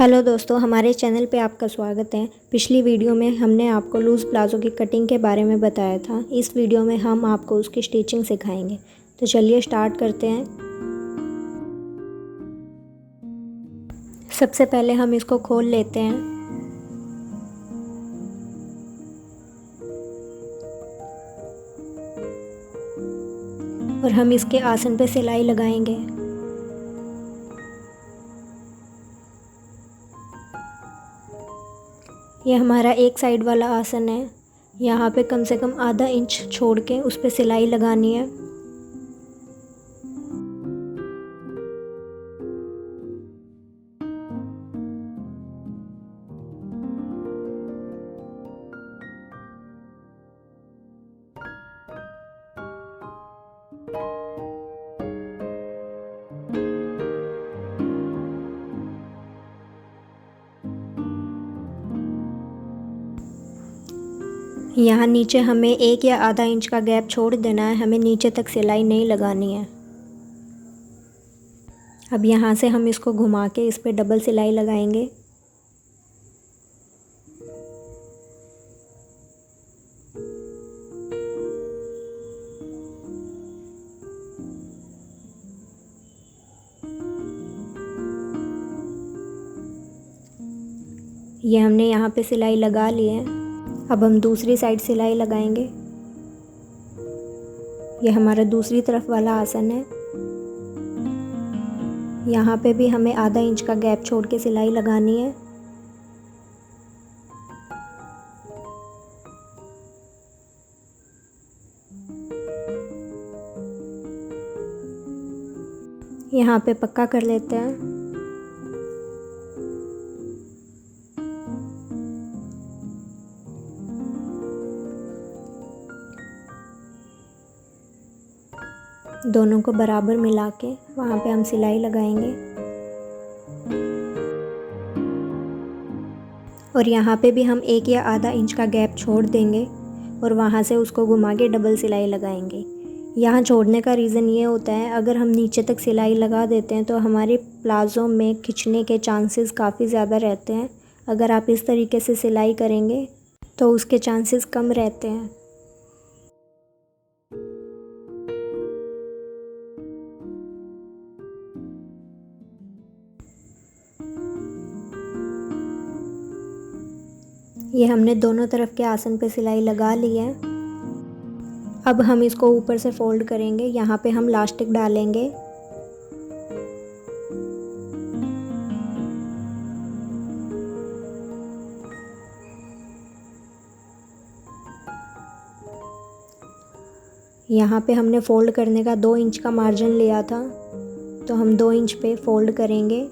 Hello दोस्तों, हमारे channel पे आपका स्वागत है। पिछली वीडियो में हमने आपको लूज़ प्लाज़ो की कटिंग के बारे में बताया था। इस वीडियो में हम आपको उसकी स्टिचिंग सिखाएंगे। तो चलिए स्टार्ट करते हैं। सबसे पहले हम इसको खोल लेते हैं। और हम इसके आसन पे सिलाई लगाएंगे। ये हमारा एक साइड वाला आसन है। यहाँ पे कम से कम आधा इंच छोड़ के उस पे सिलाई लगानी है। यहाँ नीचे हमें 1 या आधा इंच का गैप छोड़ देना है। हमें नीचे तक सिलाई नहीं लगानी है। अब यहाँ से हम इसको घुमा के इस पे डबल सिलाई लगाएंगे। ये हमने यहाँ पे सिलाई लगा ली है। अब हम दूसरी साइड सिलाई लगाएंगे। ये हमारा दूसरी तरफ वाला आसन है। यहाँ पे भी हमें आधा इंच का गैप छोड़ के सिलाई लगानी है। यहाँ पे पक्का कर लेते हैं। दोनों को बराबर मिला के वहाँ पे हम सिलाई लगाएंगे। और यहाँ पे भी हम 1 या आधा इंच का गैप छोड़ देंगे और वहाँ से उसको घुमा के डबल सिलाई लगाएंगे। यहाँ छोड़ने का रीज़न ये होता है, अगर हम नीचे तक सिलाई लगा देते हैं तो हमारे प्लाज़ो में खिंचने के चांसेस काफ़ी ज़्यादा रहते हैं। अगर आप इस तरीके से सिलाई करेंगे तो उसके चांसेस कम रहते हैं। ये हमने दोनों तरफ के आसन पे सिलाई लगा ली है। अब हम इसको ऊपर से फोल्ड करेंगे। यहाँ पे हम इलास्टिक डालेंगे। यहाँ पे हमने फ़ोल्ड करने का 2 इंच का मार्जिन लिया था, तो हम 2 इंच पे फ़ोल्ड करेंगे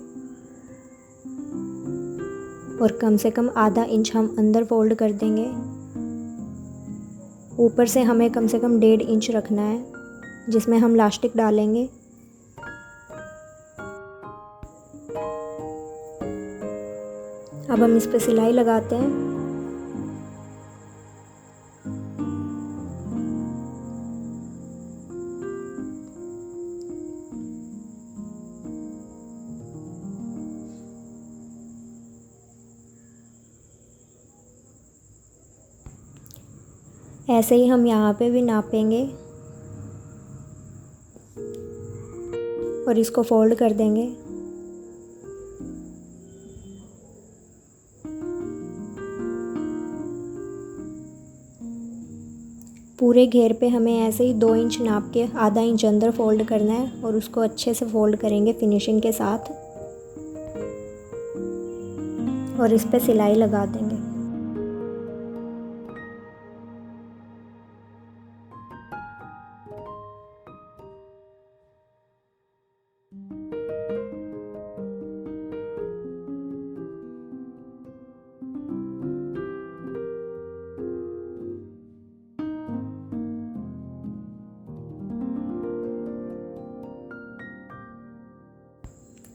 और कम से कम आधा इंच हम अंदर फ़ोल्ड कर देंगे। ऊपर से हमें कम से कम 1.5 इंच रखना है, जिसमें हम इलास्टिक डालेंगे। अब हम इस पे सिलाई लगाते हैं। ऐसे ही हम यहाँ पे भी नापेंगे और इसको फोल्ड कर देंगे। पूरे घेर पे हमें ऐसे ही 2 इंच नाप के आधा इंच अंदर फोल्ड करना है और उसको अच्छे से फोल्ड करेंगे फिनिशिंग के साथ और इस पे सिलाई लगा देंगे।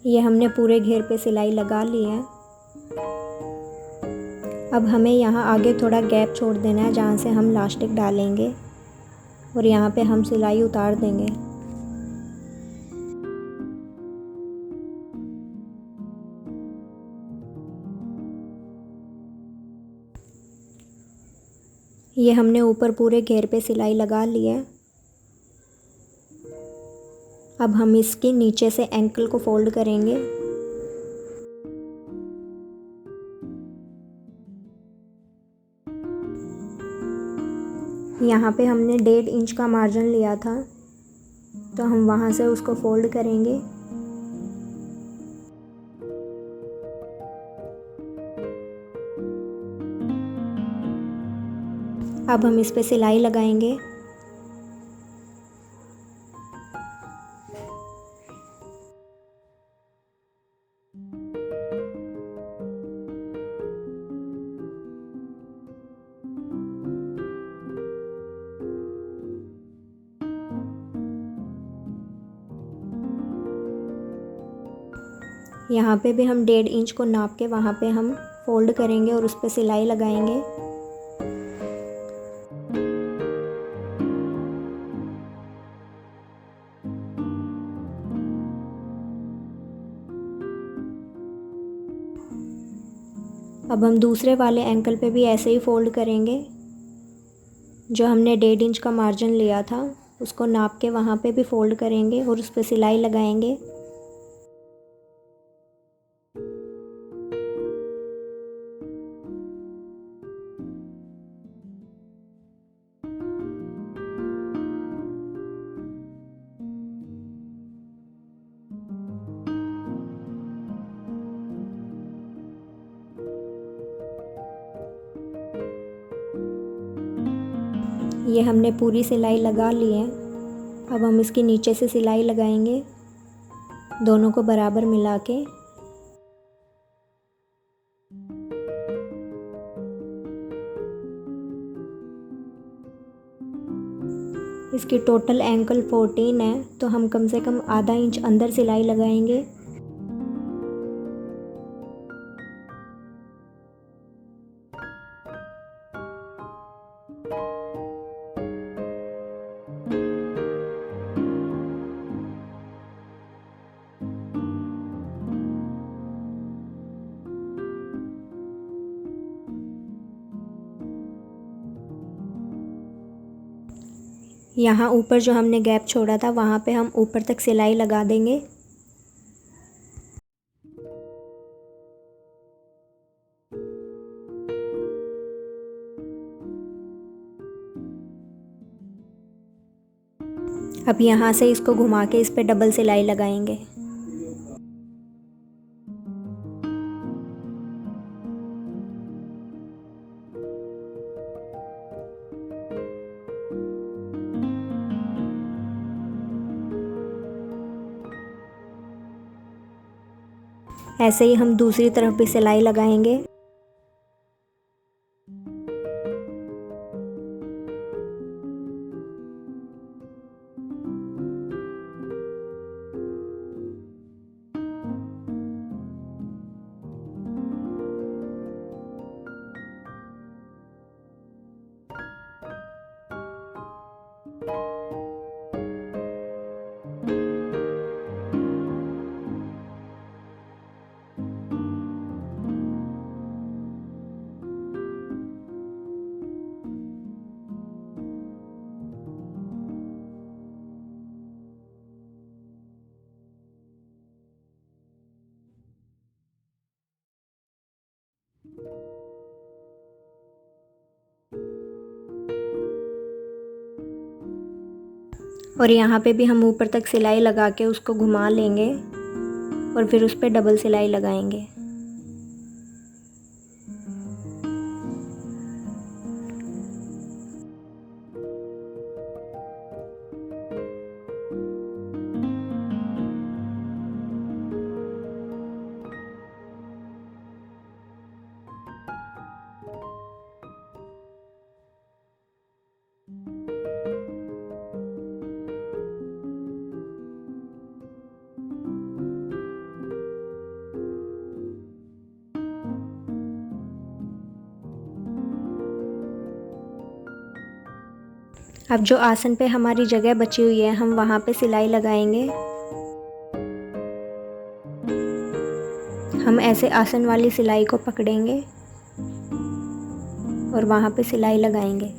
ये हमने पूरे घेर पे सिलाई लगा ली है। अब हमें यहाँ आगे थोड़ा गैप छोड़ देना है, जहाँ से हम इलास्टिक डालेंगे और यहाँ पे हम सिलाई उतार देंगे। ये हमने ऊपर पूरे घेर पे सिलाई लगा ली है। अब हम इसके नीचे से एंकल को फोल्ड करेंगे। यहाँ पे हमने 1.5 इंच का मार्जिन लिया था, तो हम वहाँ से उसको फोल्ड करेंगे। अब हम इस पे सिलाई लगाएंगे। यहाँ पे भी हम 1.5 इंच को नाप के वहाँ पे हम फोल्ड करेंगे और उस पे सिलाई लगाएंगे। अब हम दूसरे वाले एंकल पे भी ऐसे ही फोल्ड करेंगे। जो हमने 1.5 इंच का मार्जिन लिया था उसको नाप के वहाँ पे भी फोल्ड करेंगे और उस पे सिलाई लगाएंगे। ये हमने पूरी सिलाई लगा ली है। अब हम इसके नीचे से सिलाई लगाएंगे, दोनों को बराबर मिला के। इसकी टोटल एंकल 14 है, तो हम कम से कम आधा इंच अंदर सिलाई लगाएंगे। यहाँ ऊपर जो हमने गैप छोड़ा था वहाँ पे हम ऊपर तक सिलाई लगा देंगे। अब यहाँ से इसको घुमा के इस पे डबल सिलाई लगाएंगे। ऐसे ही हम दूसरी तरफ भी सिलाई लगाएंगे। और यहाँ पे भी हम ऊपर तक सिलाई लगा के उसको घुमा लेंगे और फिर उस पर डबल सिलाई लगाएंगे। अब जो आसन पे हमारी जगह बची हुई है हम वहाँ पे सिलाई लगाएंगे। हम ऐसे आसन वाली सिलाई को पकड़ेंगे और वहाँ पे सिलाई लगाएंगे।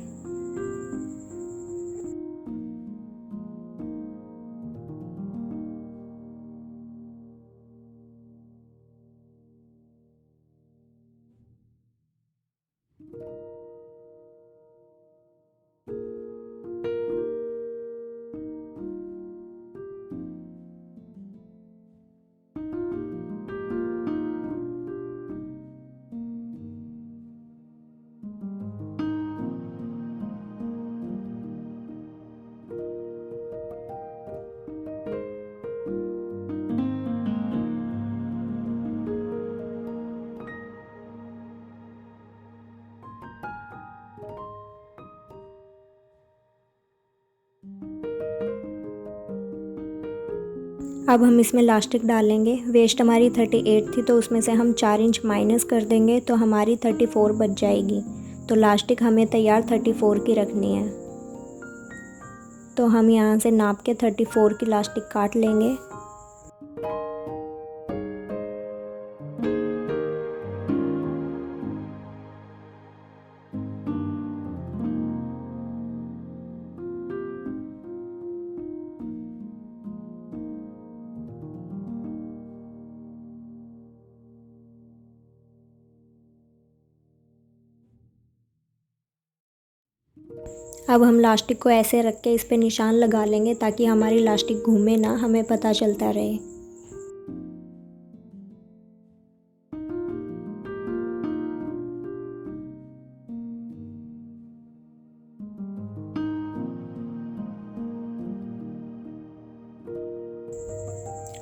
अब हम इसमें लास्टिक डालेंगे। वेस्ट हमारी 38 थी तो उसमें से हम 4 इंच माइनस कर देंगे तो हमारी 34 बच जाएगी। तो लास्टिक हमें तैयार 34 की रखनी है। तो हम यहाँ से नाप के 34 की लास्टिक काट लेंगे। अब हम लास्टिक को ऐसे रख के इस पे निशान लगा लेंगे ताकि हमारी लास्टिक घूमे ना, हमें पता चलता रहे।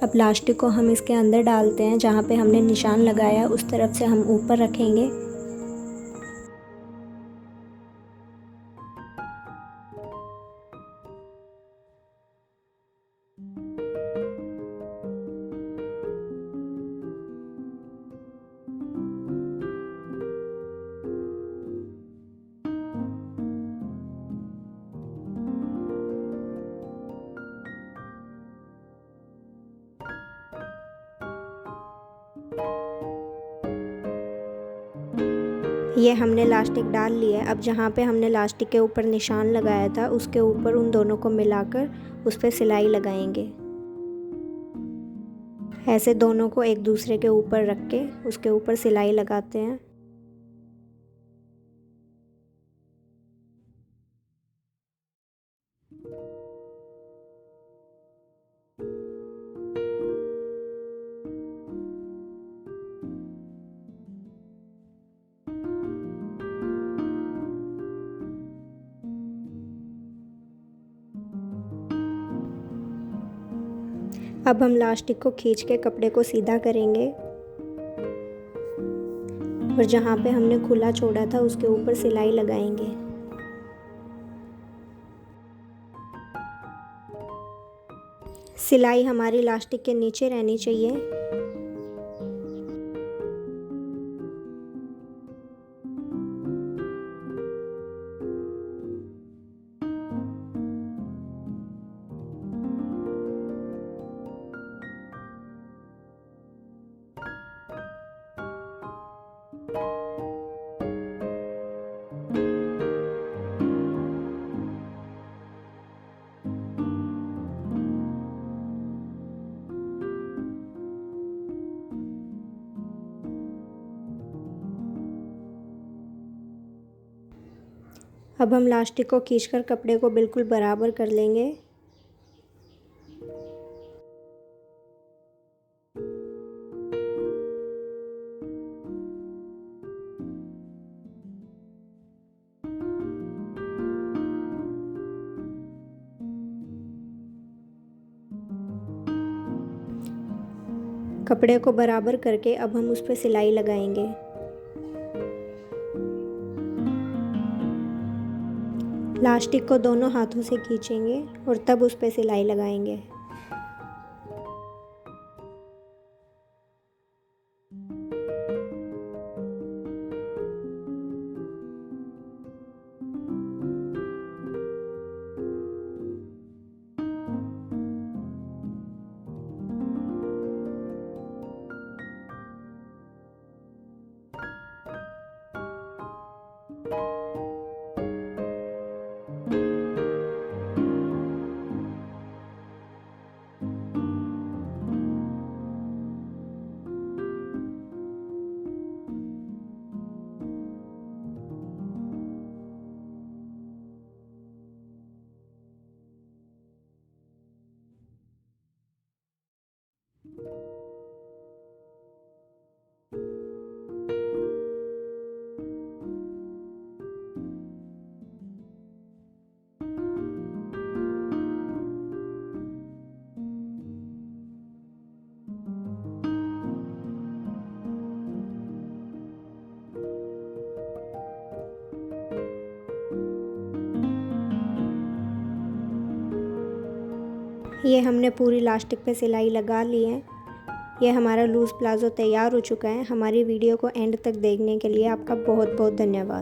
अब लास्टिक को हम इसके अंदर डालते हैं, जहाँ पे हमने निशान लगाया उस तरफ से हम ऊपर रखेंगे। ये हमने लास्टिक डाल ली है। अब जहाँ पे हमने लास्टिक के ऊपर निशान लगाया था उसके ऊपर उन दोनों को मिलाकर उस पर सिलाई लगाएंगे। ऐसे दोनों को एक दूसरे के ऊपर रख के उसके ऊपर सिलाई लगाते हैं। अब हम लास्टिक को खींच के कपड़े को सीधा करेंगे और जहाँ पे हमने खुला छोड़ा था उसके ऊपर सिलाई लगाएंगे। सिलाई हमारी लास्टिक के नीचे रहनी चाहिए। अब हम लास्टिक को खींचकर कपड़े को बिल्कुल बराबर कर लेंगे। कपड़े को बराबर करके अब हम उस पर सिलाई लगाएंगे। लास्टिक को दोनों हाथों से खींचेंगे और तब उस पर सिलाई लगाएंगे। ये हमने पूरी लास्टिक पे सिलाई लगा ली है। ये हमारा लूज़ प्लाज़ो तैयार हो चुका है। हमारी वीडियो को एंड तक देखने के लिए आपका बहुत बहुत धन्यवाद।